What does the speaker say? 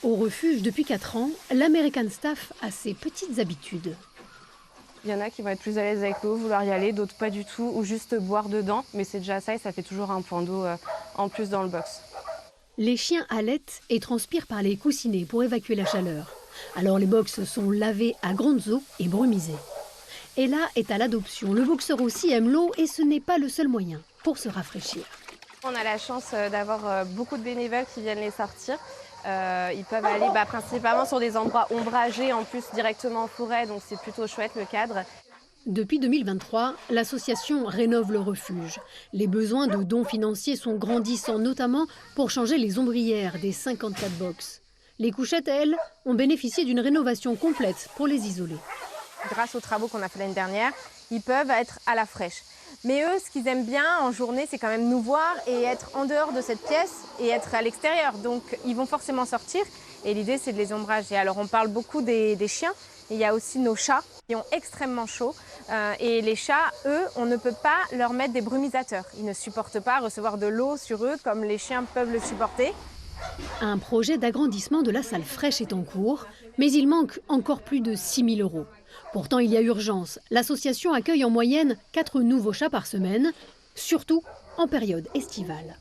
Au refuge, depuis 4 ans, l'American Staff a ses petites habitudes. Il y en a qui vont être plus à l'aise avec l'eau, vouloir y aller, d'autres pas du tout, ou juste boire dedans. Mais c'est déjà ça et ça fait toujours un point d'eau en plus dans le box. Les chiens halètent et transpirent par les coussinets pour évacuer la chaleur. Alors les box sont lavés à grandes eaux et brumisés. Ella est à l'adoption. Le boxeur aussi aime l'eau et ce n'est pas le seul moyen pour se rafraîchir. On a la chance d'avoir beaucoup de bénévoles qui viennent les sortir. Ils peuvent aller principalement sur des endroits ombragés, en plus directement en forêt, donc c'est plutôt chouette le cadre. Depuis 2023, l'association rénove le refuge. Les besoins de dons financiers sont grandissants, notamment pour changer les ombrières des 54 box. Les couchettes, elles, ont bénéficié d'une rénovation complète pour les isoler. Grâce aux travaux qu'on a fait l'année dernière, ils peuvent être à la fraîche. Mais eux, ce qu'ils aiment bien en journée, c'est quand même nous voir et être en dehors de cette pièce et être à l'extérieur. Donc ils vont forcément sortir et l'idée c'est de les ombrager. Alors on parle beaucoup des chiens, et il y a aussi nos chats qui ont extrêmement chaud. Et les chats, eux, on ne peut pas leur mettre des brumisateurs. Ils ne supportent pas recevoir de l'eau sur eux comme les chiens peuvent le supporter. Un projet d'agrandissement de la salle fraîche est en cours, mais il manque encore plus de 6 000 €. Pourtant, il y a urgence. L'association accueille en moyenne 4 nouveaux chats par semaine, surtout en période estivale.